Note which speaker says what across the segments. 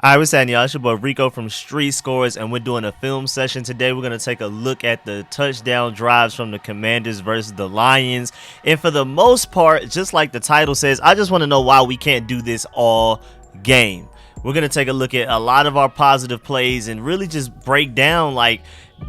Speaker 1: Alright, what's happening, y'all? It's your boy Rico from Street Scores, and we're doing a film session today. We're going to take a look at the touchdown drives from the Commanders versus the Lions. And for the most part, just like the title says, I just want to know why we can't do this all game. We're going to take a look at a lot of our positive plays and really just break down, like,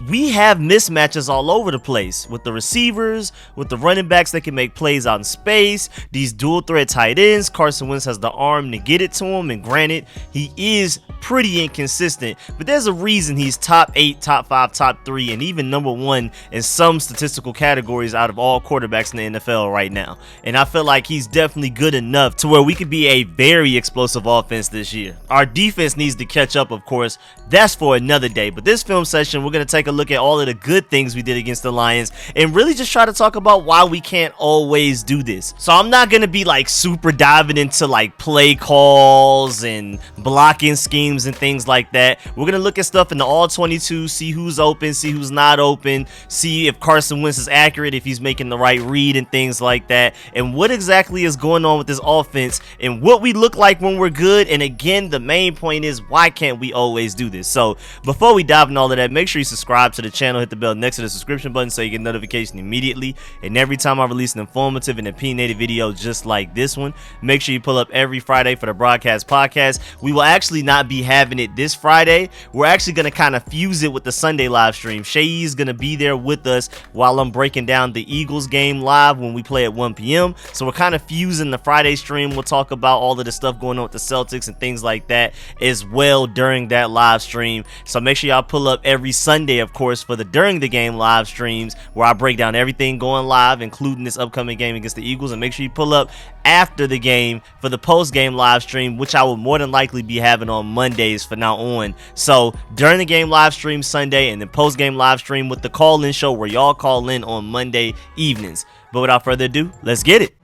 Speaker 1: we have mismatches all over the place with the receivers, with the running backs that can make plays out in space, these dual threat tight ends. Carson Wentz has the arm to get it to him, and granted, he is pretty inconsistent, but there's a reason he's top 8, top 5, top 3, and even number 1 in some statistical categories out of all quarterbacks in the NFL right now. And I feel like he's definitely good enough to where we could be a very explosive offense this year. Our defense needs to catch up, of course. That's for another day, but this film session, we're going to take a look at all of the good things we did against the Lions and really just try to talk about why we can't always do this. So I'm not going to be like super diving into like play calls and blocking schemes and things like that. We're going to look at stuff in the all 22, see who's open, see who's not open, see if Carson Wentz is accurate, if he's making the right read and things like that, and what exactly is going on with this offense and what we look like when we're good. And again, the main point is, why can't we always do this? So before we dive in all of that, make sure you subscribe to the channel, hit the bell next to the subscription button so you get notification immediately. And every time I release an informative and opinionated video just like this one, make sure you pull up every Friday for the broadcast podcast. We will actually not be having it this Friday. We're actually going to kind of fuse it with the Sunday live stream. Shay is going to be there with us while I'm breaking down the Eagles game live when we play at 1 p.m. So we're kind of fusing the Friday stream. We'll talk about all of the stuff going on with the Celtics and things like that as well during that live stream. So make sure y'all pull up every Sunday, of course, for the during the game live streams where I break down everything going live, including this upcoming game against the Eagles. And make sure you pull up after the game for the post game live stream, which I will more than likely be having on Mondays from now on. So during the game live stream Sunday, and then post game live stream with the call-in show where y'all call in on Monday evenings. But without further ado, let's get it.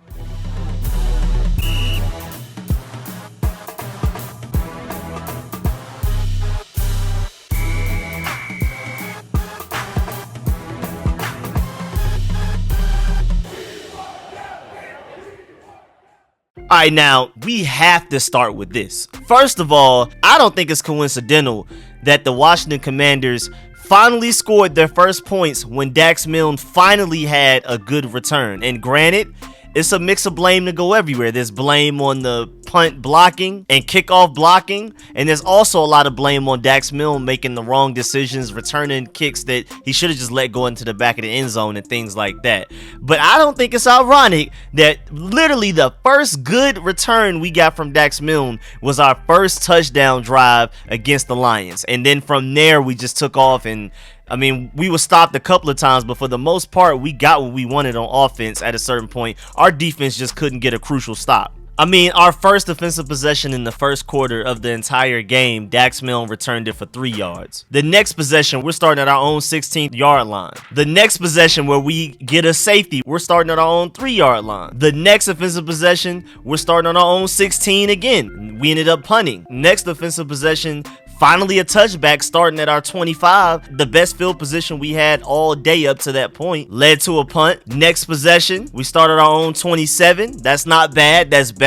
Speaker 1: Alright, now, we have to start with this. First of all, I don't think it's coincidental that the Washington Commanders finally scored their first points when Dax Milne finally had a good return. And granted, it's a mix of blame to go everywhere. There's blame on the punt blocking and kickoff blocking, and there's also a lot of blame on Dax Milne making the wrong decisions, returning kicks that he should have just let go into the back of the end zone and things like that. But I don't think it's ironic that literally the first good return we got from Dax Milne was our first touchdown drive against the Lions. And then from there, we just took off, and I mean, we were stopped a couple of times, but for the most part, we got what we wanted on offense at a certain point. Our defense just couldn't get a crucial stop. I mean, our first offensive possession in the first quarter of the entire game, Dax Milne returned it for 3 yards. The next possession, we're starting at our own 16-yard line. The next possession where we get a safety, we're starting at our own 3-yard line. The next offensive possession, we're starting on our own 16 again. We ended up punting. Next offensive possession, finally a touchback starting at our 25. The best field position we had all day up to that point led to a punt. Next possession, we started our own 27. That's not bad. That's better.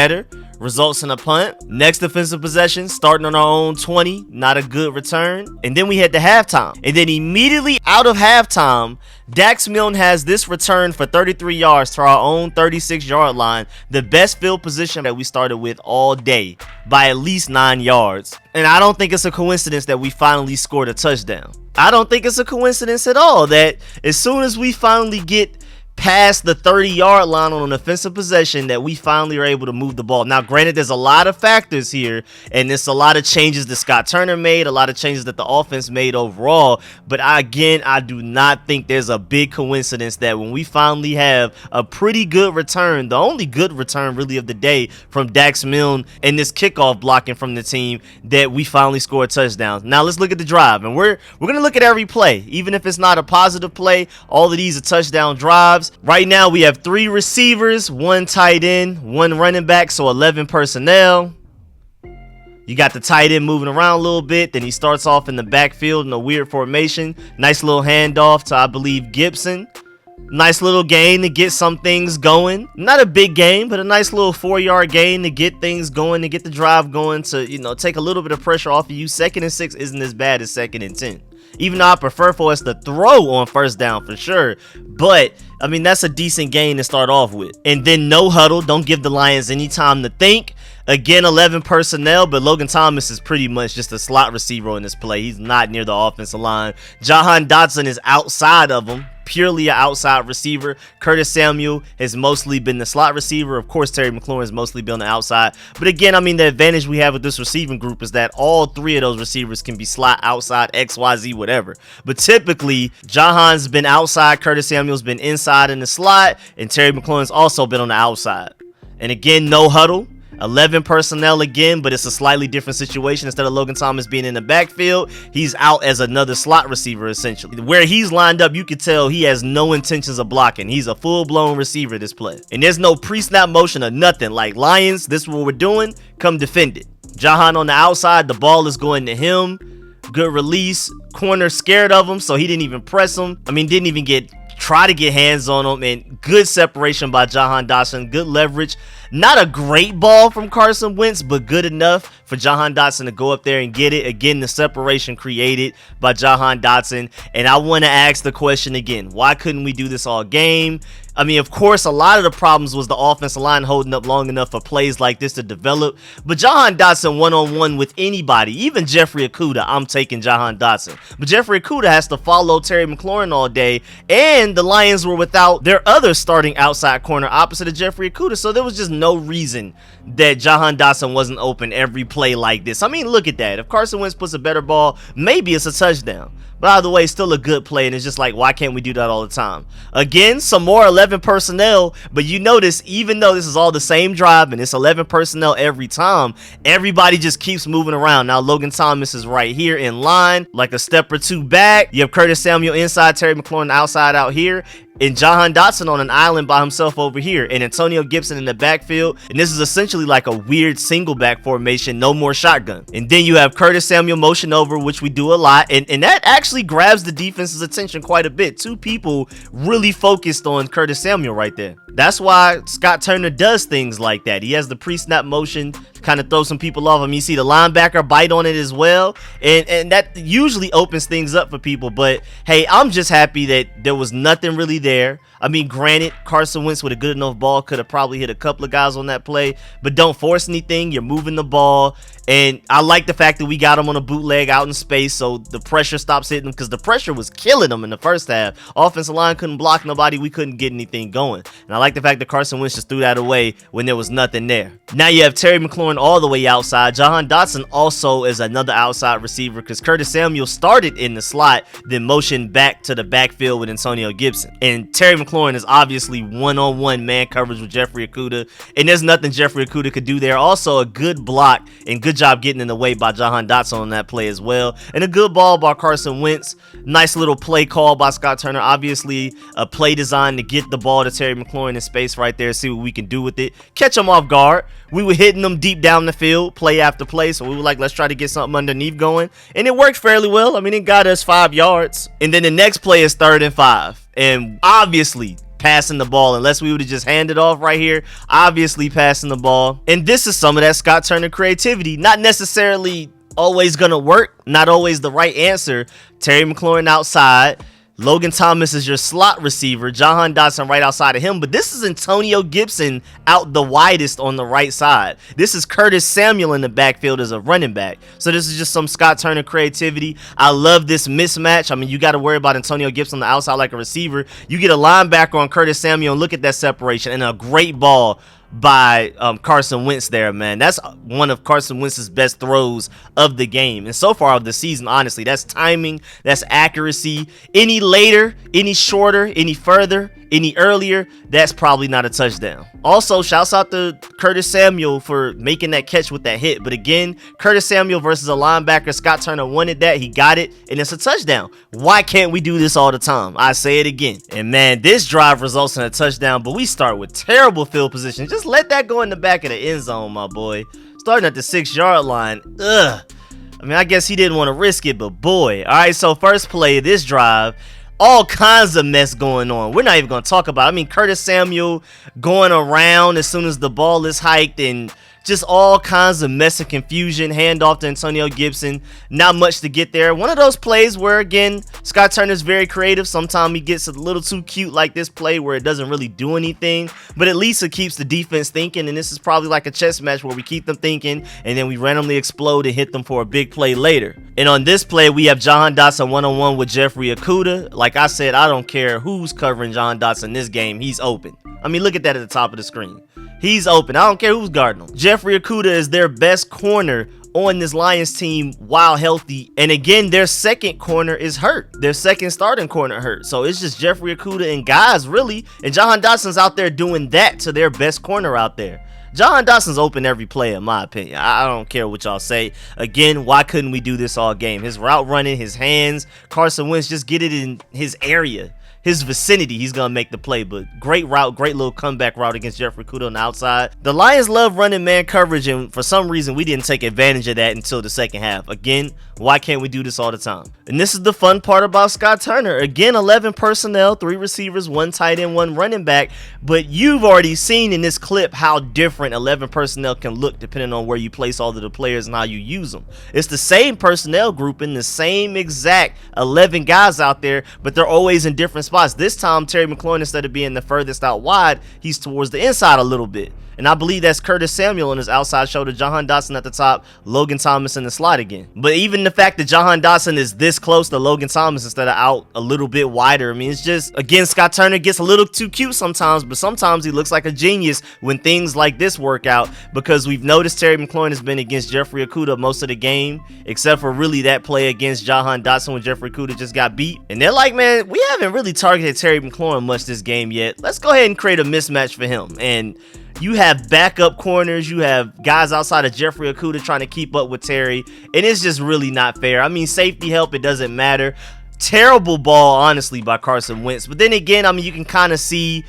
Speaker 1: Results in a punt. Next defensive possession, starting on our own 20. Not a good return. And then we head to halftime. And then immediately out of halftime, Dax Milne has this return for 33 yards to our own 36-yard line. The best field position that we started with all day by at least 9 yards. And I don't think it's a coincidence that we finally scored a touchdown. I don't think it's a coincidence at all that as soon as we finally get past the 30-yard line on an offensive possession, that we finally are able to move the ball. Now, granted, there's a lot of factors here, and there's a lot of changes that Scott Turner made, a lot of changes that the offense made overall, but I do not think there's a big coincidence that when we finally have a pretty good return, the only good return really of the day from Dax Milne and this kickoff blocking from the team, that we finally scored touchdowns. Now, let's look at the drive, and we're going to look at every play, even if it's not a positive play. All of these are touchdown drives. Right now, we have 3 receivers, 1 tight end, 1 running back, so 11 personnel. You got the tight end moving around a little bit. Then he starts off in the backfield in a weird formation. Nice little handoff to, I believe, Gibson. Nice little gain to get some things going. Not a big gain, but a nice little 4-yard gain to get things going, to get the drive going, to, take a little bit of pressure off of you. 2nd and 6 isn't as bad as 2nd and 10. Even though I prefer for us to throw on 1st down for sure. But, that's a decent gain to start off with. And then no huddle. Don't give the Lions any time to think. Again, 11 personnel, but Logan Thomas is pretty much just a slot receiver in this play. He's not near the offensive line. Jahan Dotson is outside of him, purely an outside receiver. Curtis Samuel has mostly been the slot receiver. Of course, Terry McLaurin has mostly been on the outside. But again, the advantage we have with this receiving group is that all 3 of those receivers can be slot, outside, XYZ, whatever. But typically, Jahan's been outside, Curtis Samuel's been inside in the slot, and Terry McLaurin's also been on the outside. And again, no huddle. 11 personnel again, but it's a slightly different situation. Instead of Logan Thomas being in the backfield, he's out as another slot receiver, essentially. Where he's lined up, you can tell he has no intentions of blocking. He's a full-blown receiver this play. And there's no pre-snap motion or nothing. Like, Lions, this is what we're doing. Come defend it. Jahan on the outside, the ball is going to him. Good release. Corner scared of him, so he didn't even press him. Didn't even try to get hands on him. And good separation by Jahan Dotson. Good leverage. Not a great ball from Carson Wentz, but good enough for Jahan Dotson to go up there and get it. Again, the separation created by Jahan Dotson. And I want to ask the question again. Why couldn't we do this all game? Of course, a lot of the problems was the offensive line holding up long enough for plays like this to develop. But Jahan Dotson one-on-one with anybody, even Jeffrey Okudah, I'm taking Jahan Dotson. But Jeffrey Okudah has to follow Terry McLaurin all day. And the Lions were without their other starting outside corner opposite of Jeffrey Okudah. So there was just no reason that Jahan Dotson wasn't open every play like this. Look at that. If Carson Wentz puts a better ball, maybe it's a touchdown. But either way, still a good play, and it's just like, why can't we do that all the time? Again, some more 11 personnel, but you notice, even though this is all the same drive, and it's 11 personnel every time, everybody just keeps moving around. Now, Logan Thomas is right here in line, like a step or two back. You have Curtis Samuel inside, Terry McLaurin outside out here, and Jahan Dotson on an island by himself over here, and Antonio Gibson in the backfield. And this is essentially like a weird single back formation, no more shotgun. And then you have Curtis Samuel motion over, which we do a lot, and that actually grabs the defense's attention quite a bit. 2 people really focused on Curtis Samuel right there. That's why Scott Turner does things like that. He has the pre-snap motion to kind of throw some people off him. You see the linebacker bite on it as well, and that usually opens things up for people. But hey, I'm just happy that there was nothing really there. Granted, Carson Wentz with a good enough ball could have probably hit a couple of guys on that play, but don't force anything. You're moving the ball, and I like the fact that we got him on a bootleg out in space, so the pressure stops hitting him, because the pressure was killing him in the first half. Offensive line couldn't block nobody. We couldn't get anything going, and I like the fact that Carson Wentz just threw that away when there was nothing there. Now you have Terry McLaurin all the way outside. Jahan Dotson also is another outside receiver, because Curtis Samuel started in the slot, then motioned back to the backfield with Antonio Gibson. And Terry McLaurin is obviously one-on-one man coverage with Jeffrey Okudah, and there's nothing Jeffrey Okudah could do there. Also a good block and good job getting in the way by Jahan Dotson on that play as well, and a good ball by Carson Wentz. Nice little play call by Scott Turner. Obviously a play design to get the ball to Terry McLaurin in space right there, see what we can do with it, catch him off guard. We were hitting them deep down the field play after play, so we were like, let's try to get something underneath going, and it worked fairly well. It got us 5 yards, and then the next play is 3rd and 5, and obviously passing the ball, unless we would have just handed off right here. Obviously passing the ball, and this is some of that Scott Turner creativity. Not necessarily always gonna work, not always the right answer. Terry McLaurin outside, Logan Thomas is your slot receiver, Jahan Dotson right outside of him, but this is Antonio Gibson out the widest on the right side. This is Curtis Samuel in the backfield as a running back. So this is just some Scott Turner creativity. I love this mismatch. You got to worry about Antonio Gibson on the outside like a receiver. You get a linebacker on Curtis Samuel, and look at that separation, and a great ball by Carson Wentz there, man. That's one of Carson Wentz's best throws of the game, and so far of the season, honestly. That's timing, that's accuracy. Any later, any shorter, any further, any earlier, that's probably not a touchdown. Also, shouts out to Curtis Samuel for making that catch with that hit. But again, Curtis Samuel versus a linebacker. Scott Turner wanted that. He got it, and it's a touchdown. Why can't we do this all the time? I say it again. And man, this drive results in a touchdown, but we start with terrible field position. Just let that go in the back of the end zone, my boy. Starting at the 6-yard line. Ugh. I guess he didn't want to risk it, but boy. All right, so first play of this drive, all kinds of mess going on. We're not even going to talk about it. I mean, Curtis Samuel going around as soon as the ball is hiked, and just all kinds of mess and confusion. Handoff to Antonio Gibson. Not much to get there. One of those plays where, again, Scott Turner's very creative. Sometimes he gets a little too cute, like this play where it doesn't really do anything, but at least it keeps the defense thinking, and this is probably like a chess match where we keep them thinking, and then we randomly explode and hit them for a big play later. And on this play, we have Jahan Dotson one-on-one with Jeffrey Okudah. Like I said, I don't care who's covering Jahan Dotson this game. He's open. I mean, look at that at the top of the screen. He's open. I don't care who's guarding him. Jeffrey Okudah is their best corner on this Lions team while healthy. And again, their second corner is hurt. Their second starting corner hurt. So it's just Jeffrey Okudah and guys, really. And Jahan Dotson's out there doing that to their best corner out there. Jahan Dotson's open every play, in my opinion. I don't care what y'all say. Again, why couldn't we do this all game? His route running, his hands, Carson Wentz, just get it in his area, his vicinity. He's gonna make the play. But great route, great little comeback route against Jeffrey Okudah on the outside. The Lions love running man coverage, and for some reason we didn't take advantage of that until the second half. Again, why can't we do this all the time? And this is the fun part about Scott Turner. Again, 11 personnel, 3 receivers, 1 tight end, 1 running back. But you've already seen in this clip how different 11 personnel can look depending on where you place all of the players and how you use them. It's the same personnel group in the same exact 11 guys out there, but they're always in different spots. This time, Terry McLaurin, instead of being the furthest out wide, he's towards the inside a little bit. And I believe that's Curtis Samuel on his outside shoulder, Jahan Dotson at the top, Logan Thomas in the slot again. But even the fact that Jahan Dotson is this close to Logan Thomas instead of out a little bit wider, I mean, it's just, again, Scott Turner gets a little too cute sometimes, but sometimes he looks like a genius when things like this work out, because we've noticed Terry McLaurin has been against Jeffrey Okudah most of the game, except for really that play against Jahan Dotson when Jeffrey Okudah just got beat. And they're like, man, we haven't really targeted Terry McLaurin much this game yet. Let's go ahead and create a mismatch for him. And you have backup corners, you have guys outside of Jeffrey Okudah trying to keep up with Terry, and it's just really not fair. I mean, safety help, it doesn't matter. Terrible ball, honestly, by Carson Wentz. But then again, I mean, you can kind of see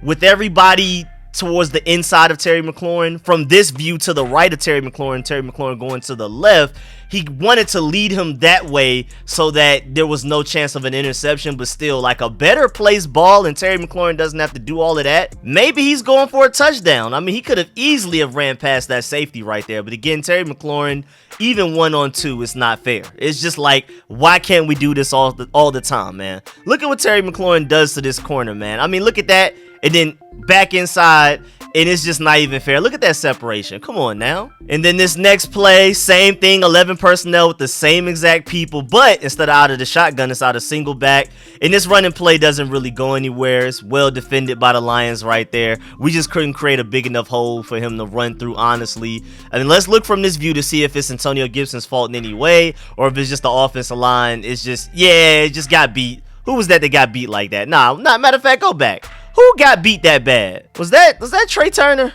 Speaker 1: with everybody towards the inside of Terry McLaurin, from this view to the right of Terry McLaurin going to the left, he wanted to lead him that way so that there was no chance of an interception, but still, like a better placed ball and Terry McLaurin doesn't have to do all of that. Maybe he's going for a touchdown. I mean, he could have easily have ran past that safety right there. But again, Terry McLaurin, even 1-on-2, it's not fair. It's just like, why can't we do this all the time, man? Look at what Terry McLaurin does to this corner, man. I mean, look at that. And then back inside, and it's just not even fair. Look at that separation. Come on now. And then this next play, same thing, 11 personnel with the same exact people, but instead of out of the shotgun, it's out of single back. And this running play doesn't really go anywhere. It's well defended by the Lions right there. We just couldn't create a big enough hole for him to run through, honestly. I mean, let's look from this view to see if it's Antonio Gibson's fault in any way, or if it's just the offensive line. It's just, yeah, it just got beat. Who was that got beat like that? Nah, matter of fact, go back. Who got beat that bad? Was that Trey Turner?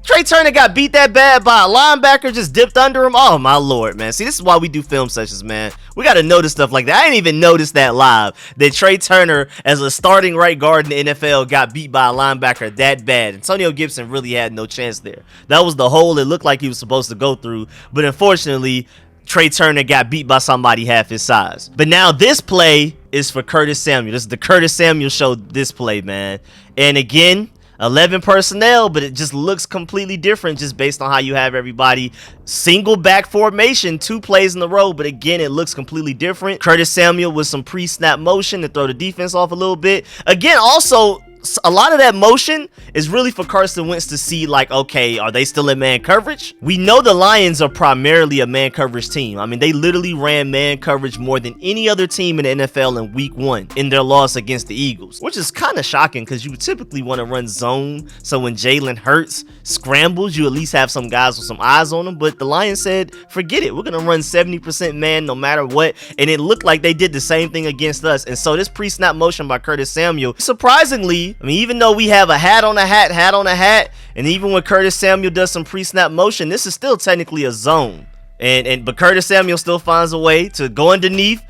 Speaker 1: Trey Turner got beat that bad by a linebacker, just dipped under him? Oh, my Lord, man. See, this is why we do film sessions, man. We got to notice stuff like that. I didn't even notice that live, that Trey Turner, as a starting right guard in the NFL, got beat by a linebacker that bad. Antonio Gibson really had no chance there. That was the hole it looked like he was supposed to go through, but unfortunately, Trey Turner got beat by somebody half his size. But now this play is for Curtis Samuel. This is the Curtis Samuel show, this play, man. And again, 11 personnel, but it just looks completely different just based on how you have everybody. Single back formation, 2 plays in a row, but again, it looks completely different. Curtis Samuel with some pre-snap motion to throw the defense off a little bit. Again, also, a lot of that motion is really for Carson Wentz to see, like, okay, are they still in man coverage? We know the Lions are primarily a man coverage team. I mean, they literally ran man coverage more than any other team in the NFL in week 1 in their loss against the Eagles, which is kind of shocking because you would typically want to run zone. So when Jalen Hurts scrambles, you at least have some guys with some eyes on them. But the Lions said, forget it. We're going to run 70% man no matter what. And it looked like they did the same thing against us. And so this pre-snap motion by Curtis Samuel, surprisingly, I mean, even though we have a hat on a hat, and even when Curtis Samuel does some pre-snap motion, this is still technically a zone. But Curtis Samuel still finds a way to go underneath,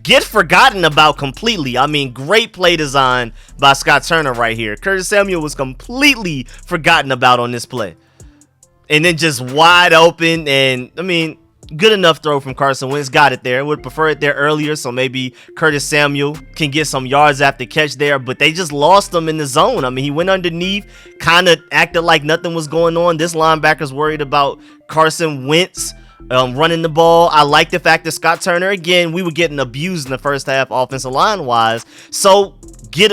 Speaker 1: get forgotten about completely. I mean, great play design by Scott Turner right here. Curtis Samuel was completely forgotten about on this play. And then just wide open, and I mean, Good enough throw from Carson Wentz. Got it there. Would prefer it there earlier, so maybe Curtis Samuel can get some yards after catch there, but they just lost him in the zone. I mean, he went underneath, kind of acted like nothing was going on. This linebacker's worried about Carson Wentz running the ball. I like the fact that Scott Turner, again, we were getting abused in the first half offensive line wise, so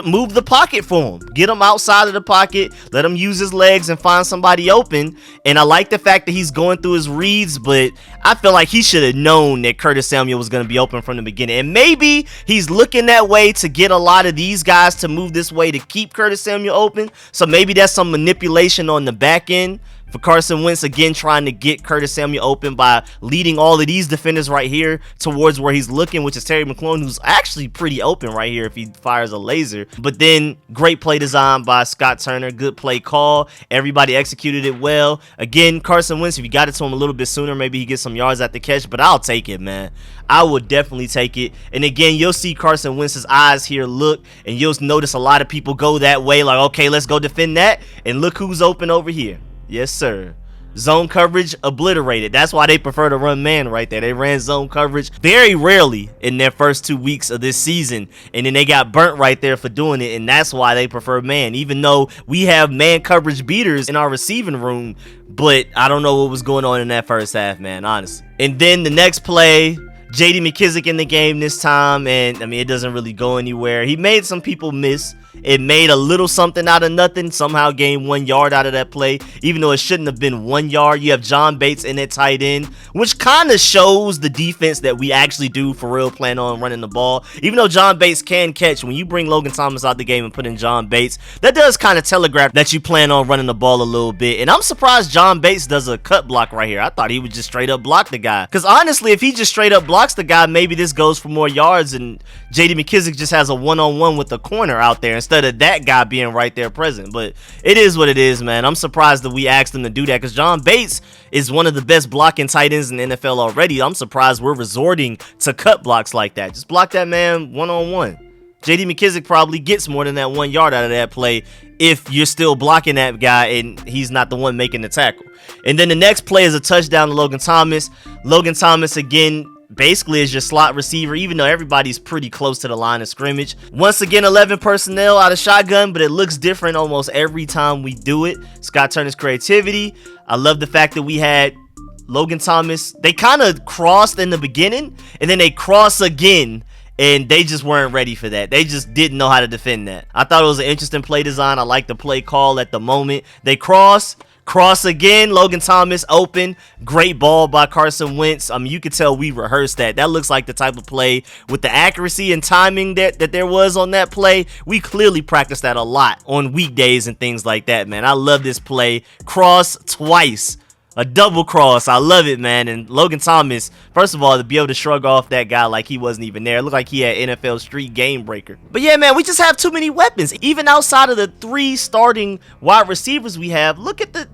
Speaker 1: move the pocket for him. Get him outside of the pocket. Let him use his legs and find somebody open. And I like the fact that he's going through his reads, but I feel like he should have known that Curtis Samuel was going to be open from the beginning. And maybe he's looking that way to get a lot of these guys to move this way to keep Curtis Samuel open. So maybe that's some manipulation on the back end for Carson Wentz, again, trying to get Curtis Samuel open by leading all of these defenders right here towards where he's looking, which is Terry McLaurin, who's actually pretty open right here if he fires a laser. But then, great play design by Scott Turner. Good play call. Everybody executed it well. Again, Carson Wentz, if you got it to him a little bit sooner, maybe he gets some yards at the catch, but I'll take it, man. I would definitely take it. And again, you'll see Carson Wentz's eyes here look, and you'll notice a lot of people go that way, like, okay, let's go defend that. And look who's open over here. Yes, sir. Zone coverage obliterated. That's why they prefer to run man right there. They ran zone coverage very rarely in their first 2 weeks of this season, and then they got burnt right there for doing it, and that's why they prefer man, even though we have man coverage beaters in our receiving room. But I don't know what was going on in that first half, man, honestly. And then the next play, J.D. McKissic in the game this time, and I mean, it doesn't really go anywhere. He made some people miss. It made a little something out of nothing. Somehow gained 1 yard out of that play, even though it shouldn't have been 1 yard. You have John Bates in at tight end, which kind of shows the defense that we actually do for real plan on running the ball. Even though John Bates can catch, when you bring Logan Thomas out the game and put in John Bates, that does kind of telegraph that you plan on running the ball a little bit. And I'm surprised John Bates does a cut block right here. I thought he would just straight up block the guy. Because honestly, if he just straight up blocks the guy, maybe this goes for more yards and J.D. McKissic just has a one-on-one with the corner out there instead of that guy being right there present. But it is what it is, man. I'm surprised that we asked him to do that because John Bates is one of the best blocking tight ends in the NFL already. I'm surprised we're resorting to cut blocks like that. Just block that man one-on-one. J.D. McKissic probably gets more than that 1 yard out of that play if you're still blocking that guy and he's not the one making the tackle. And then the next play is a touchdown to Logan Thomas. Logan Thomas, again, basically is your slot receiver, even though everybody's pretty close to the line of scrimmage. Once again, 11 personnel out of shotgun, but it looks different almost every time we do it. Scott Turner's creativity. I love the fact that we had Logan Thomas. They kind of crossed in the beginning, and then they cross again, and they just weren't ready for that. They just didn't know how to defend that. I thought it was an interesting play design. I like the play call at the moment. They cross again, Logan Thomas open. Great ball by Carson Wentz. I mean, you could tell we rehearsed that. That looks like the type of play with the accuracy and timing that there was on that play. We clearly practiced that a lot on weekdays and things like that, man. I love this play. Cross twice. A double cross. I love it, man. And Logan Thomas, first of all, to be able to shrug off that guy like he wasn't even there. It looked like he had NFL street game breaker. But yeah, man, we just have too many weapons. Even outside of the 3 starting wide receivers we have, look at the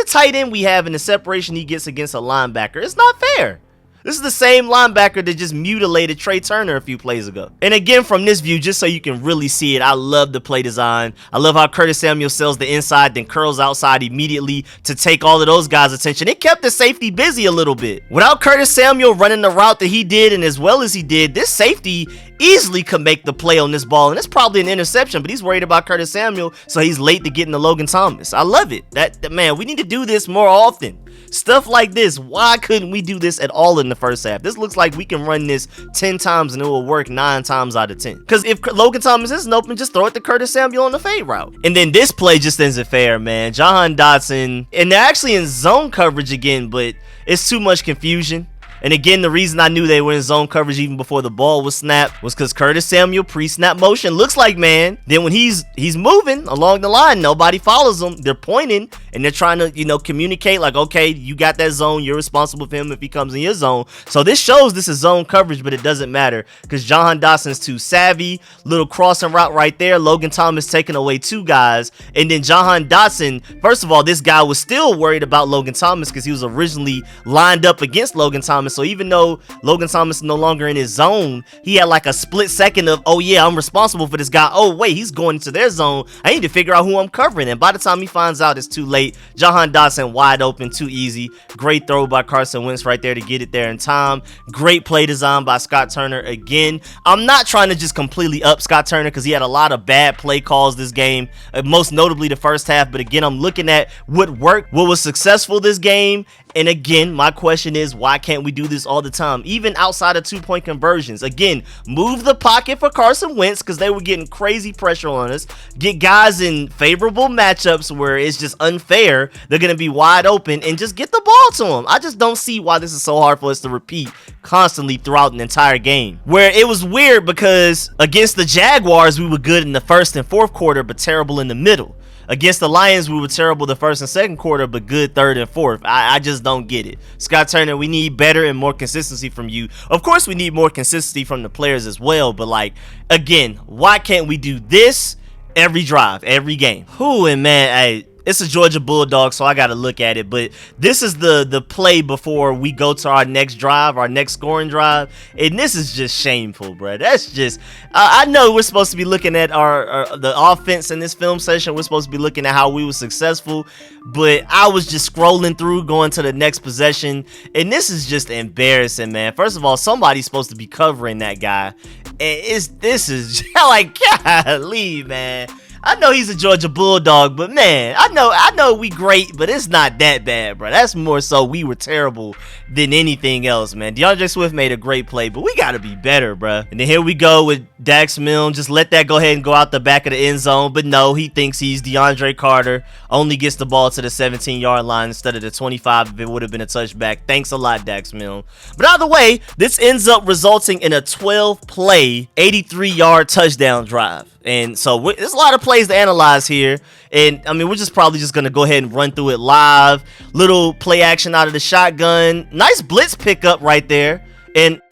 Speaker 1: tight end we have and the separation he gets against a linebacker. It's not fair. This is the same linebacker that just mutilated Trey Turner a few plays ago. And again, from this view, just so you can really see it, I love the play design. I love how Curtis Samuel sells the inside, then curls outside immediately to take all of those guys' attention. It kept the safety busy a little bit. Without Curtis Samuel running the route that he did and as well as he did, this safety easily could make the play on this ball. And it's probably an interception, but he's worried about Curtis Samuel, so he's late to getting to Logan Thomas. I love it. Man, we need to do this more often. Stuff like this. Why couldn't we do this at all in the first half? This looks like we can run this 10 times and it will work 9 times out of 10. Because if Logan Thomas isn't open, just throw it to Curtis Samuel on the fade route. And then this play just isn't fair, man. Jahan Dotson, and they're actually in zone coverage again, but it's too much confusion. And again, the reason I knew they were in zone coverage even before the ball was snapped was because Curtis Samuel pre-snap motion looks like man. Then when he's moving along the line, nobody follows him. They're pointing and they're trying to, communicate like, okay, you got that zone. You're responsible for him if he comes in your zone. So this shows this is zone coverage, but it doesn't matter because Jahan Dotson's too savvy. Little crossing route right there. Logan Thomas taking away 2 guys. And then Jahan Dotson, first of all, this guy was still worried about Logan Thomas because he was originally lined up against Logan Thomas So even though Logan Thomas is no longer in his zone, he had like a split second of, oh yeah, I'm responsible for this guy. Oh wait, he's going into their zone. I need to figure out who I'm covering. And by the time he finds out, it's too late. Jahan Dotson wide open, too easy. Great throw by Carson Wentz right there to get it there in time. Great play design by Scott Turner again. I'm not trying to just completely up Scott Turner because he had a lot of bad play calls this game, most notably the first half. But again, I'm looking at what worked, what was successful this game. And again, my question is, why can't we do this all the time, even outside of 2-point conversions? Again, move the pocket for Carson Wentz because they were getting crazy pressure on us. Get guys in favorable matchups where it's just unfair. They're going to be wide open and just get the ball to them. I just don't see why this is so hard for us to repeat constantly throughout an entire game. Where it was weird because against the Jaguars, we were good in the first and fourth quarter, but terrible in the middle. Against the Lions, we were terrible the first and second quarter, but good third and fourth. I just don't get it. Scott Turner, we need better and more consistency from you. Of course, we need more consistency from the players as well, but like, again, why can't we do this every drive, every game? Whew, and man, it's a Georgia Bulldog, so I got to look at it. But this is the play before we go to our next drive, our next scoring drive. And this is just shameful, bro. That's just, I know we're supposed to be looking at the offense in this film session. We're supposed to be looking at how we were successful. But I was just scrolling through, going to the next possession. And this is just embarrassing, man. First of all, somebody's supposed to be covering that guy. And this is like, golly, man. I know he's a Georgia Bulldog, but man, I know we great, but it's not that bad, bro. That's more so we were terrible than anything else, man. DeAndre Swift made a great play, but we got to be better, bro. And then here we go with Dax Milne. Just let that go ahead and go out the back of the end zone, but no, he thinks he's DeAndre Carter. Only gets the ball to the 17-yard line instead of the 25 if it would have been a touchback. Thanks a lot, Dax Milne. But either way, this ends up resulting in a 12-play, 83-yard touchdown drive. And so there's a lot of plays to analyze here. And I mean, we're just probably just going to go ahead and run through it live. Little play action out of the shotgun. Nice blitz pickup right there. And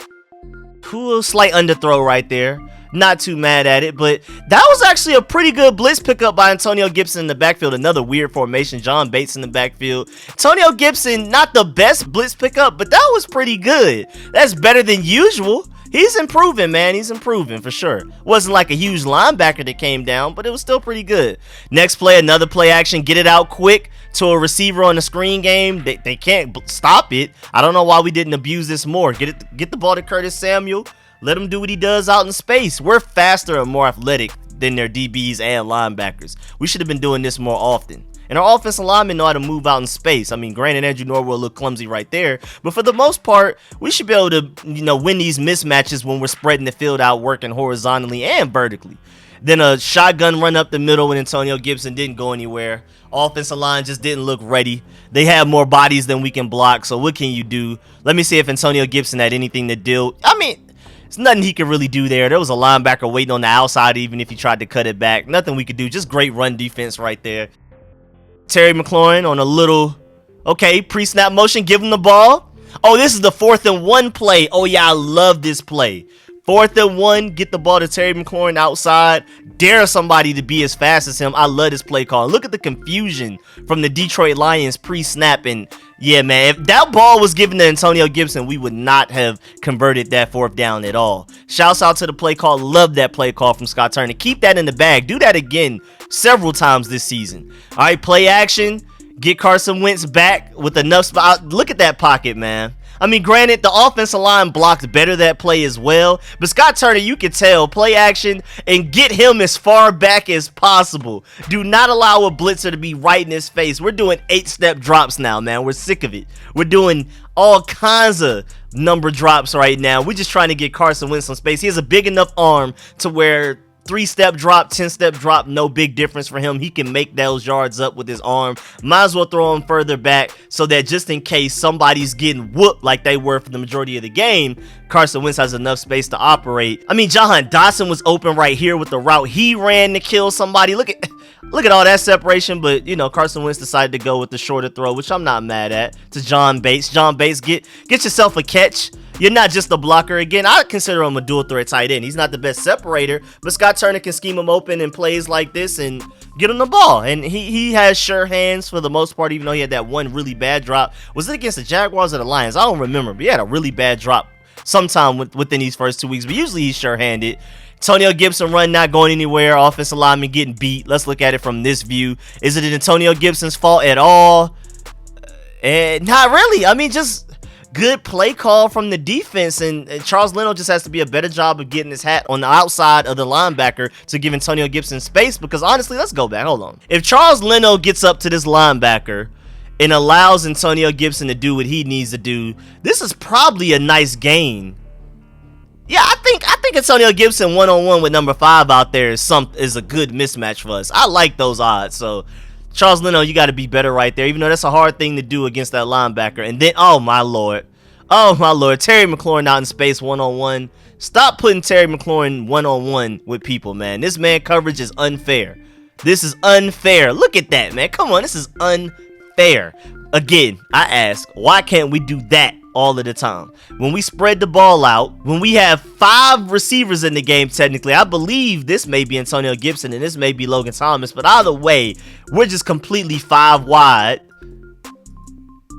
Speaker 1: cool slight underthrow right there. Not too mad at it, but that was actually a pretty good blitz pickup by Antonio Gibson in the backfield. Another weird formation. John Bates in the backfield. Antonio Gibson, not the best blitz pickup, but that was pretty good. That's better than usual. He's improving, man. He's improving for sure. Wasn't like a huge linebacker that came down, but it was still pretty good. Next play, another play action. Get it out quick to a receiver on the screen game. They can't stop it. I don't know why we didn't abuse this more. Get the ball to Curtis Samuel. Let him do what he does out in space. We're faster and more athletic than their DBs and linebackers. We should have been doing this more often. And our offensive linemen know how to move out in space. I mean, granted, Andrew Norwell looked clumsy right there, but for the most part, we should be able to, win these mismatches when we're spreading the field out, working horizontally and vertically. Then a shotgun run up the middle when Antonio Gibson didn't go anywhere. Offensive line just didn't look ready. They have more bodies than we can block, so what can you do? Let me see if Antonio Gibson had anything to do. I mean, there's nothing he could really do there. There was a linebacker waiting on the outside even if he tried to cut it back. Nothing we could do. Just great run defense right there. Terry McLaurin on a little, pre-snap motion. Give him the ball. Oh, this is the 4th and 1 play. Oh, yeah, I love this play. 4th and 1, get the ball to Terry McLaurin outside. Dare somebody to be as fast as him. I love this play call. Look at the confusion from the Detroit Lions pre-snap. And yeah, man, if that ball was given to Antonio Gibson, we would not have converted that 4th down at all. Shouts out to the play call. Love that play call from Scott Turner. Keep that in the bag. Do that again several times this season. All right, play action. Get Carson Wentz back with enough spot. Look at that pocket, man. I mean, granted, the offensive line blocked better that play as well. But Scott Turner, you can tell, play action and get him as far back as possible. Do not allow a blitzer to be right in his face. We're doing 8-step drops now, man. We're sick of it. We're doing all kinds of number drops right now. We're just trying to get Carson Wentz some space. He has a big enough arm to where 3-step drop, 10-step drop, no big difference for him. He can make those yards up with his arm. Might as well throw him further back so that just in case somebody's getting whooped like they were for the majority of the game, Carson Wentz has enough space to operate. I mean, Jahan Dotson was open right here with the route he ran to kill somebody. Look at all that separation, but Carson Wentz decided to go with the shorter throw, which I'm not mad at, to John Bates. John Bates, get yourself a catch. You're not just a blocker. Again, I consider him a dual threat tight end. He's not the best separator, but Scott Turner can scheme him open in plays like this and get him the ball. And he has sure hands for the most part, even though he had that one really bad drop. Was it against the Jaguars or the Lions? I don't remember, but he had a really bad drop sometime within these first 2 weeks, but usually he's sure-handed. Antonio Gibson run not going anywhere, offensive lineman getting beat. Let's look at it from this view. Is it Antonio Gibson's fault at all? Not really. I mean, just good play call from the defense, and Charles Leno just has to be a better job of getting his hat on the outside of the linebacker to give Antonio Gibson space, because honestly, let's go back. Hold on. If Charles Leno gets up to this linebacker and allows Antonio Gibson to do what he needs to do, this is probably a nice gain. Yeah, I think Antonio Gibson one-on-one with number 5 out there is a good mismatch for us. I like those odds. So Charles Leno, you got to be better right there, even though that's a hard thing to do against that linebacker. And then, oh my lord, Terry McLaurin out in space one-on-one. Stop putting Terry McLaurin one-on-one with people, man. This man coverage is unfair. This is unfair. Look at that, man. Come on, this is unfair. Again, I ask, why can't we do that all of the time? When we spread the ball out, when we have 5 receivers in the game, technically, I believe this may be Antonio Gibson and this may be Logan Thomas, but either way, we're just completely 5 wide.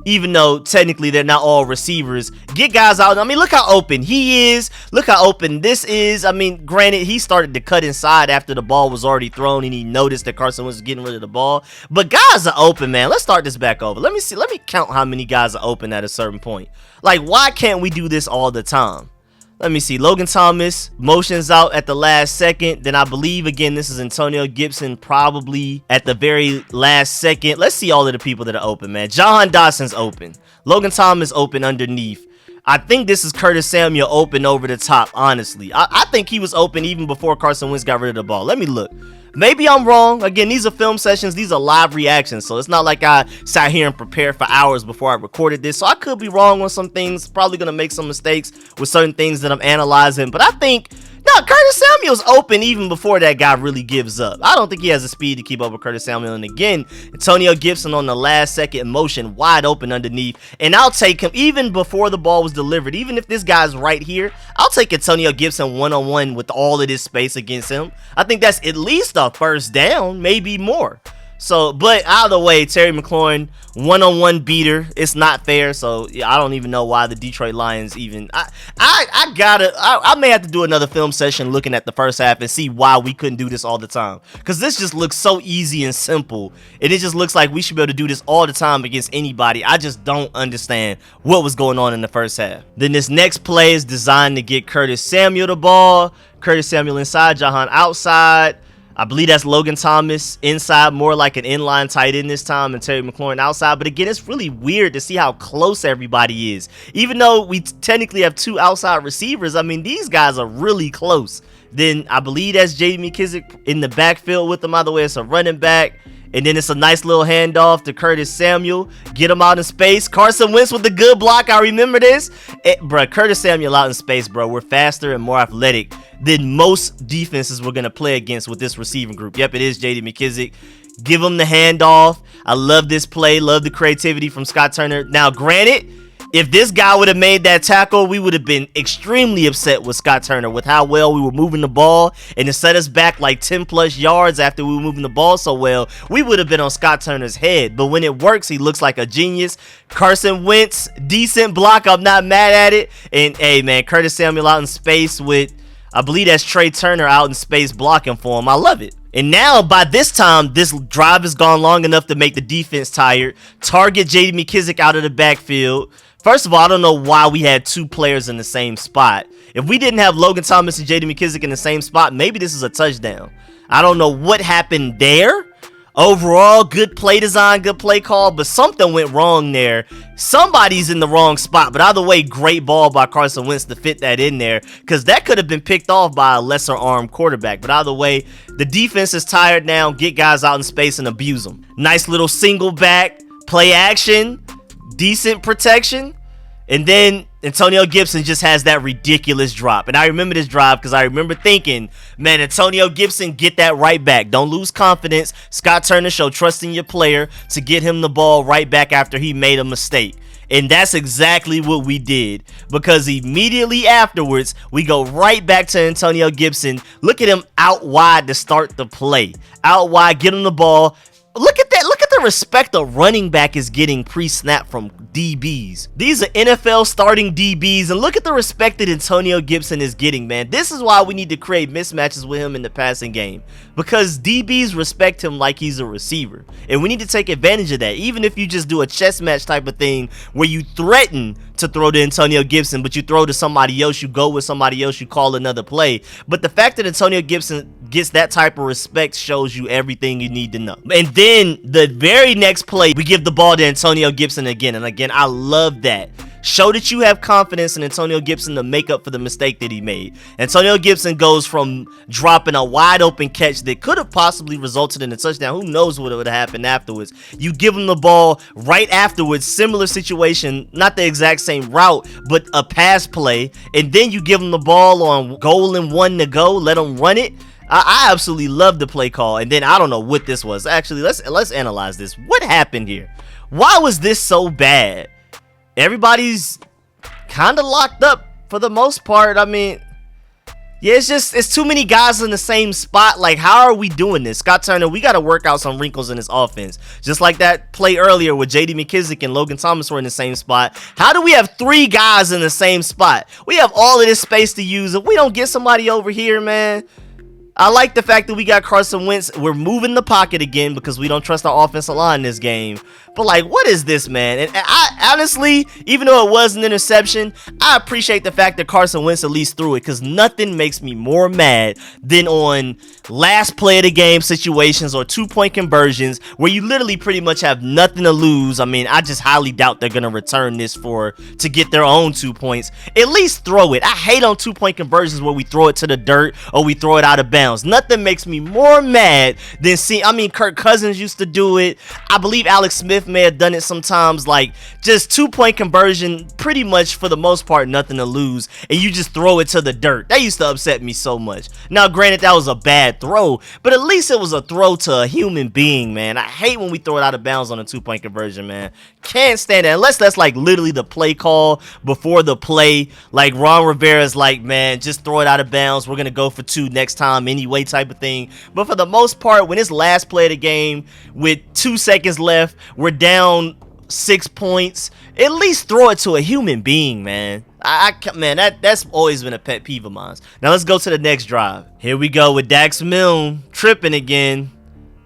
Speaker 1: Even though technically they're not all receivers. Get guys out. I mean, look how open he is. Look how open this is. I mean, granted, he started to cut inside after the ball was already thrown and he noticed that Carson was getting rid of the ball. But guys are open, man. Let's start this back over. Let me see. Let me count how many guys are open at a certain point. Like, why can't we do this all the time? Let me see. Logan Thomas motions out at the last second. Then I believe, again, this is Antonio Gibson probably at the very last second. Let's see all of the people that are open, man. Jahan Dotson's open. Logan Thomas open underneath. I think this is Curtis Samuel open over the top, honestly. I think he was open even before Carson Wentz got rid of the ball. Let me look. Maybe I'm wrong. Again, these are film sessions. These are live reactions. So it's not like I sat here and prepared for hours before I recorded this. So I could be wrong on some things. Probably going to make some mistakes with certain things that I'm analyzing. But I think, no, Curtis Samuel's open even before that guy really gives up. I don't think he has the speed to keep up with Curtis Samuel. And again, Antonio Gibson on the last second motion, wide open underneath. And I'll take him even before the ball was delivered. Even if this guy's right here, I'll take Antonio Gibson one-on-one with all of this space against him. I think that's at least a first down, maybe more. So, but either way, Terry McLaurin, one-on-one beater. It's not fair. So, yeah, I don't even know why the Detroit Lions even. I may have to do another film session looking at the first half and see why we couldn't do this all the time. Because this just looks so easy and simple. And it just looks like we should be able to do this all the time against anybody. I just don't understand what was going on in the first half. Then this next play is designed to get Curtis Samuel the ball. Curtis Samuel inside, Jahan outside. I believe that's Logan Thomas inside, more like an inline tight end this time, and Terry McLaurin outside. But again, it's really weird to see how close everybody is. Even though we technically have 2 outside receivers, I mean, these guys are really close. Then I believe that's J.D. McKissic in the backfield with him. Either way, it's a running back. And then it's a nice little handoff to Curtis Samuel. Get him out in space. Carson Wentz with a good block. I remember this. Bro, Curtis Samuel out in space, bro. We're faster and more athletic than most defenses we're going to play against with this receiving group. Yep, it is J.D. McKissic. Give him the handoff. I love this play. Love the creativity from Scott Turner. Now, granted, if this guy would have made that tackle, we would have been extremely upset with Scott Turner with how well we were moving the ball, and to set us back like 10 plus yards after we were moving the ball so well, we would have been on Scott Turner's head. But when it works, he looks like a genius. Carson Wentz, decent block. I'm not mad at it. And hey, man, Curtis Samuel out in space with, I believe that's Trey Turner out in space blocking for him. I love it. And now, by this time, this drive has gone long enough to make the defense tired. Target J.D. McKissic out of the backfield. First of all, I don't know why we had 2 players in the same spot. If we didn't have Logan Thomas and J.D. McKissic in the same spot, maybe this is a touchdown. I don't know what happened there. Overall, good play design, good play call, but something went wrong there. Somebody's in the wrong spot, but either way, great ball by Carson Wentz to fit that in there, because that could have been picked off by a lesser armed quarterback. But either way, the defense is tired now. Get guys out in space and abuse them. Nice little single back, play action, decent protection. And then Antonio Gibson just has that ridiculous drop. And I remember this drive because I remember thinking, man, Antonio Gibson, get that right back. Don't lose confidence. Scott Turner, show trust in your player to get him the ball right back after he made a mistake. And that's exactly what we did, because immediately afterwards, we go right back to Antonio Gibson. Look at him out wide to start the play. Out wide, get him the ball. Look at that. Look at the respect a running back is getting pre-snap from DBs. These are NFL starting DBs, and look at the respect that Antonio Gibson is getting, man. This is why we need to create mismatches with him in the passing game, because DBs respect him like he's a receiver, and we need to take advantage of that. Even if you just do a chess match type of thing where you threaten to throw to Antonio Gibson, but you throw to somebody else, you go with somebody else, you call another play. But the fact that Antonio Gibson gets that type of respect shows you everything you need to know. And then the very next play, we give the ball to Antonio Gibson again. And again, I love that. Show that you have confidence in Antonio Gibson to make up for the mistake that he made. Antonio Gibson goes from dropping a wide open catch that could have possibly resulted in a touchdown. Who knows what would have happened afterwards. You give him the ball right afterwards, similar situation, not the exact same route, but a pass play. And then you give him the ball on goal and 1 to go, let him run it. I absolutely love the play call. And then I don't know what this was. Actually, let's analyze this. What happened here? Why was this so bad? Everybody's kind of locked up for the most part. I mean, yeah, it's too many guys in the same spot. Like, how are we doing this? Scott Turner, we got to work out some wrinkles in this offense. Just like that play earlier with J.D. McKissic and Logan Thomas were in the same spot. How do we have 3 guys in the same spot? We have all of this space to use. If we don't get somebody over here, man. I like the fact that we got Carson Wentz. We're moving the pocket again because we don't trust our offensive line in this game. But, like, what is this, man? And I honestly, even though it was an interception, I appreciate the fact that Carson Wentz at least threw it, because nothing makes me more mad than on last play of the game situations or 2-point conversions where you literally pretty much have nothing to lose. I mean, I just highly doubt they're going to return this to get their own 2 points. At least throw it. I hate on 2-point conversions where we throw it to the dirt or we throw it out of bounds. Nothing makes me more mad than Kirk Cousins used to do it. I believe Alex Smith may have done it sometimes. Like, just 2-point conversion, pretty much for the most part nothing to lose, and you just throw it to the dirt. That used to upset me so much. Now granted, that was a bad throw, but at least it was a throw to a human being, man. I hate when we throw it out of bounds on a 2-point conversion, man. Can't stand that unless that's like literally the play call before the play. Like Ron Rivera's like, man, just throw it out of bounds, we're gonna go for 2 next time anyway type of thing. But for the most part, when it's last play of the game with 2 seconds left, we're down 6 points, at least throw it to a human being, man. Man, that's always been a pet peeve of mine. Now let's go to the next drive. Here we go with Dax Milne tripping again.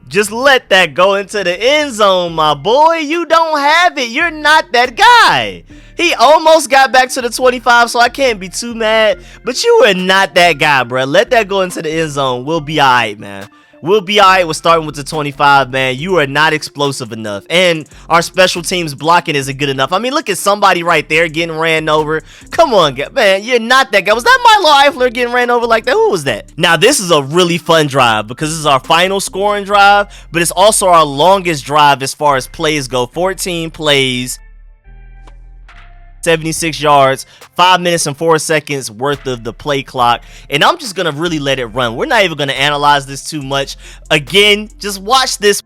Speaker 1: Just let that go into the end zone, my boy. You don't have it. You're not that guy. He almost got back to the 25, so I can't be too mad. But you are not that guy, bro. Let that go into the end zone. We'll be all right, man. We'll be all right with starting with the 25, man. You are not explosive enough. And our special teams blocking isn't good enough. I mean, look at somebody right there getting ran over. Come on, man. You're not that guy. Was that Milo Eifler getting ran over like that? Who was that? Now, this is a really fun drive because this is our final scoring drive, but it's also our longest drive as far as plays go. 14 plays. 76 yards, 5 minutes and 4 seconds worth of the play clock, and I'm just gonna really let it run. We're not even gonna analyze this too much. Again, just watch this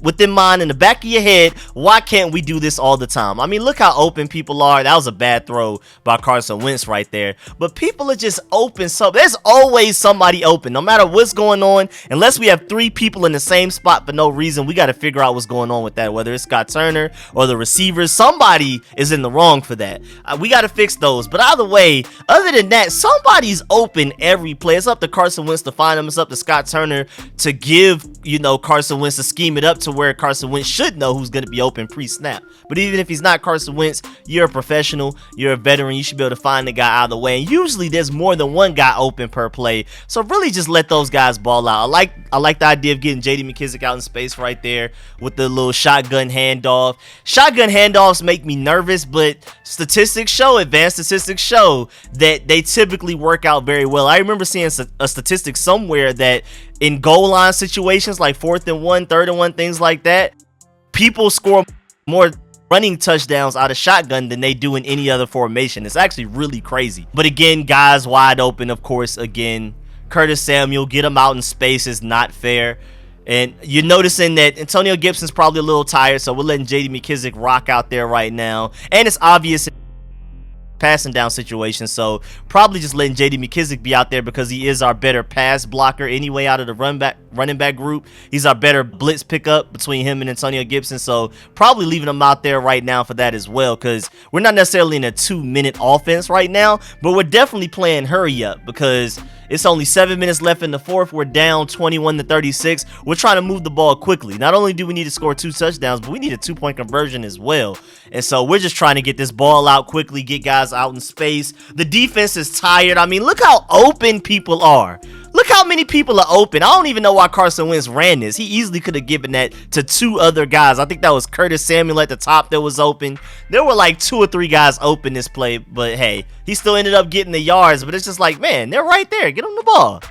Speaker 1: within mind, in the back of your head. Why can't we do this all the time? I mean, look how open people are. That was a bad throw by Carson Wentz right there, but people are just open. So there's always somebody open, no matter what's going on. Unless we have 3 people in the same spot for no reason, we got to figure out what's going on with that, whether it's Scott Turner or the receivers. Somebody is in the wrong for that. We got to fix those. But either way, other than that, somebody's open every play. It's up to Carson Wentz to find them. It's up to Scott Turner to give, Carson Wentz to scheme it up to where Carson Wentz should know who's going to be open pre-snap. But even if he's not Carson Wentz, you're a professional, you're a veteran, you should be able to find the guy out of the way. And usually there's more than one guy open per play, so really just let those guys ball out. I like the idea of getting J.D. McKissic out in space right there with the little shotgun handoff. Shotgun handoffs make me nervous, but advanced statistics show that they typically work out very well. I remember seeing a statistic somewhere that in goal line situations like 4th and 1, 3rd and 1, things like that, people score more running touchdowns out of shotgun than they do in any other formation. It's actually really crazy. But again, guys wide open, of course. Again, Curtis Samuel, get him out in space is not fair. And you're noticing that Antonio Gibson's probably a little tired, so we're letting J.D. McKissic rock out there right now. And it's obvious passing down situation, so probably just letting J.D. McKissic be out there because he is our better pass blocker anyway out of the running back group. He's our better blitz pickup between him and Antonio Gibson, so probably leaving him out there right now for that as well, because we're not necessarily in a 2-minute offense right now, but we're definitely playing hurry up because it's only 7 minutes left in the fourth. We're down 21-36. We're trying to move the ball quickly. Not only do we need to score 2 touchdowns, but we need a 2-point conversion as well. And so we're just trying to get this ball out quickly, get guys out in space. The defense is tired. I mean, look how open people are. Look how many people are open. I don't even know why Carson Wentz ran this. He easily could have given that to 2 other guys. I think that was Curtis Samuel at the top that was open. There were like 2 or 3 guys open this play, but hey, he still ended up getting the yards. But it's just like, man, they're right there. Get him the ball.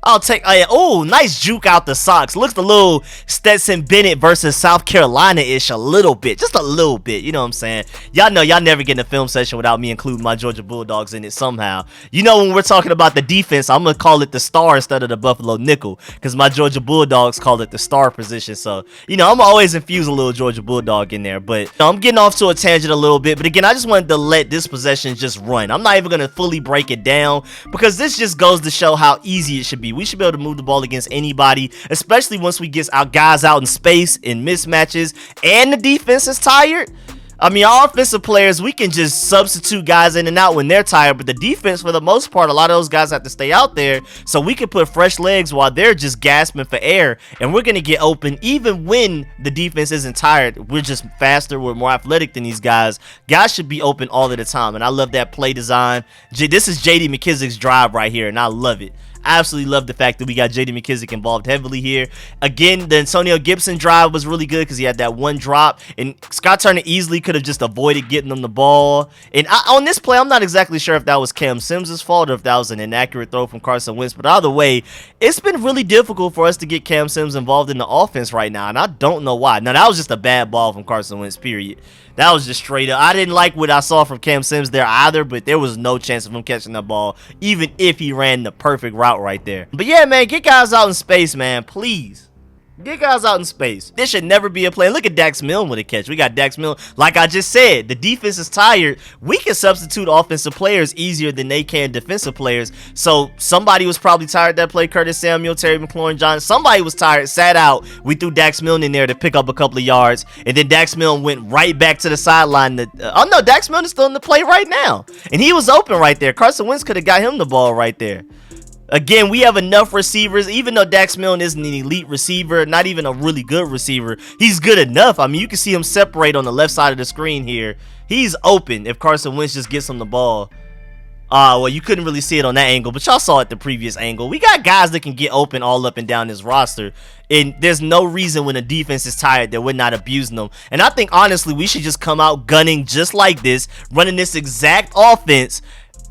Speaker 1: I'll take, oh, nice juke out the socks. Looks a little Stetson Bennett versus South Carolina-ish a little bit. Just a little bit, you know what I'm saying? Y'all know y'all never get in a film session without me including my Georgia Bulldogs in it somehow. You know, when we're talking about the defense, I'm going to call it the star instead of the Buffalo nickel because my Georgia Bulldogs call it the star position. So, you know, I'm always infuse a little Georgia Bulldog in there. But you know, I'm getting off to a tangent a little bit. But again, I just wanted to let this possession just run. I'm not even going to fully break it down because this just goes to show how easy it should be. We should be able to move the ball against anybody, especially once we get our guys out in space in mismatches and the defense is tired. I mean, our offensive players, we can just substitute guys in and out when they're tired, but the defense, for the most part, a lot of those guys have to stay out there, so we can put fresh legs while they're just gasping for air, and we're going to get open even when the defense isn't tired. We're just faster, we're more athletic than these guys. Guys should be open all of the time, and I love that play design. This is J.D. McKissic's drive right here, and I love it. I absolutely love the fact that we got J.D. McKissic involved heavily here. Again, the Antonio Gibson drive was really good because he had that one drop, and Scott Turner easily could have just avoided getting them the ball. And on this play, I'm not exactly sure if that was Cam Sims' fault or if that was an inaccurate throw from Carson Wentz, but either way, it's been really difficult for us to get Cam Sims involved in the offense right now, and I don't know why. Now, that was just a bad ball from Carson Wentz, period. That was just straight up. I didn't like what I saw from Cam Sims there either, but there was no chance of him catching that ball, even if he ran the perfect route right there. But yeah, man, get guys out in space, man, please. Get guys out in space. This should never be a play. Look at Dax Milne with a catch. We got Dax Milne. Like I just said, the defense is tired. We can substitute offensive players easier than they can defensive players. So somebody was probably tired that play. Curtis Samuel, Terry McLaurin, John. Somebody was tired, sat out. We threw Dax Milne in there to pick up a couple of yards. And then Dax Milne went right back to the sideline. Oh, no, Dax Milne is still in the play right now. And he was open right there. Carson Wentz could have got him the ball right there. Again, we have enough receivers, even though Dax Milne isn't an elite receiver, not even a really good receiver, he's good enough. I mean, you can see him separate on the left side of the screen here. He's open if Carson Wentz just gets him the ball. Well, you couldn't really see it on that angle, but y'all saw it the previous angle. We got guys that can get open all up and down this roster, and there's no reason when the defense is tired that we're not abusing them. And I think, honestly, we should just come out gunning just like this, running this exact offense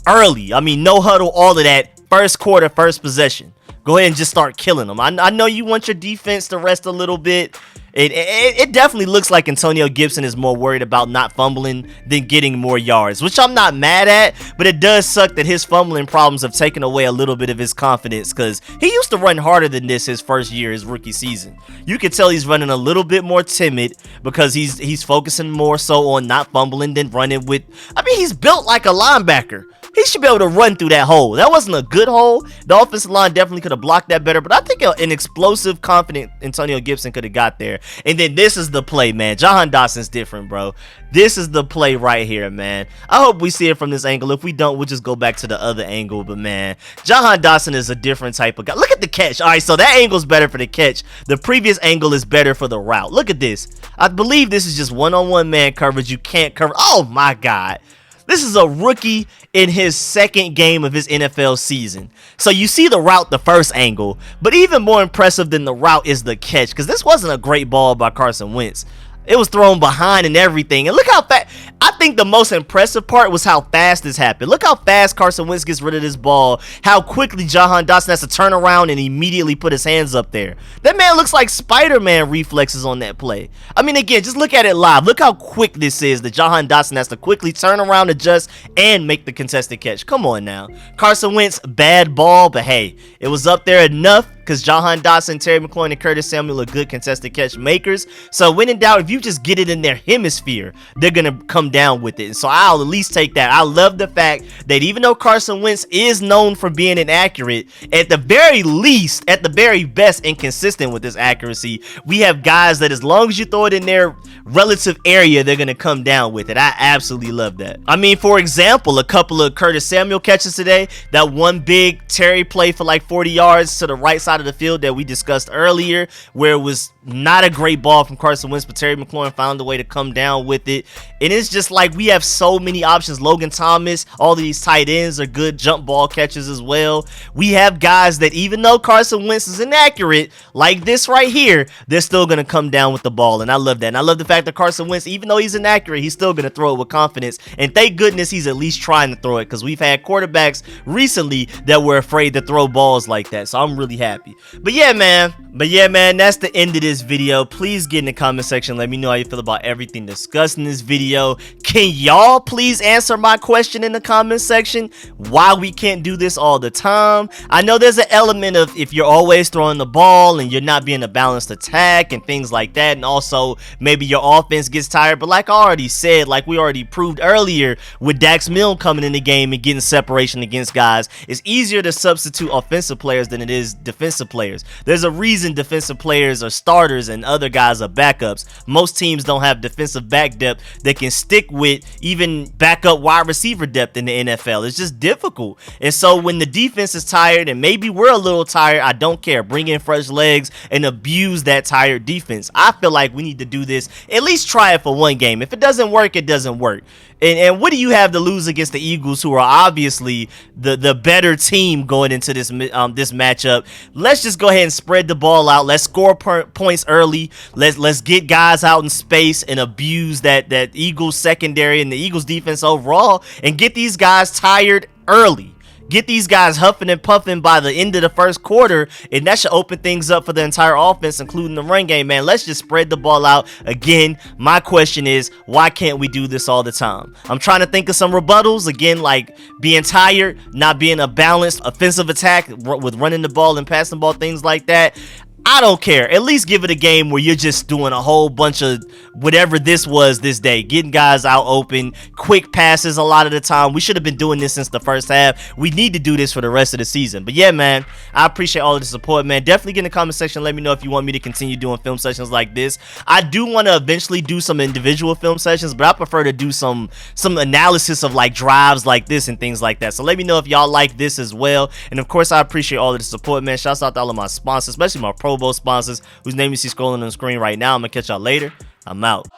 Speaker 1: early. I mean, no huddle, all of that. First quarter, first possession. Go ahead and just start killing them. I know you want your defense to rest a little bit. It definitely looks like Antonio Gibson is more worried about not fumbling than getting more yards, which I'm not mad at, but it does suck that his fumbling problems have taken away a little bit of his confidence because he used to run harder than this his first year, his rookie season. You can tell he's running a little bit more timid because he's focusing more so on not fumbling than running with, I mean, he's built like a linebacker. He should be able to run through that hole. That wasn't a good hole. The offensive line definitely could have blocked that better, but I think an explosive, confident Antonio Gibson could have got there. And then this is the play, man. Jahan Dotson's different, bro. This is the play right here, man. I hope we see it from this angle. If we don't, we'll just go back to the other angle. But, man, Jahan Dotson is a different type of guy. Look at the catch. All right, so that angle's better for the catch. The previous angle is better for the route. Look at this. I believe this is just one-on-one man coverage. You can't cover. Oh, my God. This is a rookie in his second game of his NFL season. So you see the route, the first angle, but even more impressive than the route is the catch, because this wasn't a great ball by Carson Wentz. It was thrown behind and everything. And look how fast. I think the most impressive part was how fast this happened. Look how fast Carson Wentz gets rid of this ball. How quickly Jahan Dotson has to turn around and immediately put his hands up there. That man looks like Spider-Man reflexes on that play. I mean, again, just look at it live. Look how quick this is that Jahan Dotson has to quickly turn around, adjust, and make the contested catch. Come on now. Carson Wentz, bad ball, but hey, it was up there enough because Jahan Dotson, Terry McLaurin, and Curtis Samuel are good contested catch makers. So when in doubt, if you just get it in their hemisphere, they're going to come down with it. And so I'll at least take that. I love the fact that even though Carson Wentz is known for being inaccurate, at the very least, at the very best, inconsistent with this accuracy, we have guys that as long as you throw it in their relative area, they're going to come down with it. I absolutely love that. I mean, for example, a couple of Curtis Samuel catches today, that one big Terry play for like 40 yards to the right side of the field that we discussed earlier, where it was not a great ball from Carson Wentz, but Terry McLaurin found a way to come down with it. And it's just like we have so many options. Logan Thomas, all these tight ends are good jump ball catches as well. We have guys that even though Carson Wentz is inaccurate, like this right here, they're still going to come down with the ball. And I love that. And I love the fact that Carson Wentz, even though he's inaccurate, he's still going to throw it with confidence. And thank goodness he's at least trying to throw it, because we've had quarterbacks recently that were afraid to throw balls like that. So I'm really happy. But yeah, man, that's the end of this video. Please get in the comment section. Let me know how you feel about everything discussed in this video. Can y'all please answer my question in the comment section? Why we can't do this all the time? I know there's an element of if you're always throwing the ball and you're not being a balanced attack and things like that, and also maybe your offense gets tired. But like I already said, like we already proved earlier with Dax Milne coming in the game and getting separation against guys, it's easier to substitute offensive players than it is defensive players. There's a reason defensive players are starters and other guys are backups. Most teams don't have defensive back depth that can stick with even backup wide receiver depth in the NFL. It's just difficult. And so when the defense is tired, and maybe we're a little tired, I don't care. Bring in fresh legs and abuse that tired defense. I feel like we need to do this. At least try it for one game. If it doesn't work, it doesn't work. And what do you have to lose against the Eagles, who are obviously the better team going into this matchup? Let's just go ahead and spread the ball out. Let's score points early. Let's get guys out in space and abuse that Eagles secondary and the Eagles defense overall, and get these guys tired early. Get these guys huffing and puffing by the end of the first quarter, and that should open things up for the entire offense, including the run game, man. Let's just spread the ball out. Again, my question is, why can't we do this all the time? I'm trying to think of some rebuttals, again, like being tired, not being a balanced offensive attack with running the ball and passing the ball, things like that. I don't care. At least give it a game where you're just doing a whole bunch of whatever this was this day. Getting guys out open, quick passes a lot of the time. We should have been doing this since the first half. We need to do this for the rest of the season. But yeah, man, I appreciate all of the support, man. Definitely get in the comment section. Let me know if you want me to continue doing film sessions like this. I do want to eventually do some individual film sessions, but I prefer to do some analysis of like drives like this and things like that. So let me know if y'all like this as well. And of course, I appreciate all of the support, man. Shouts out to all of my sponsors, especially my Pro Bowl sponsors, whose name you see scrolling on the screen right now. I'm gonna catch y'all later. I'm out.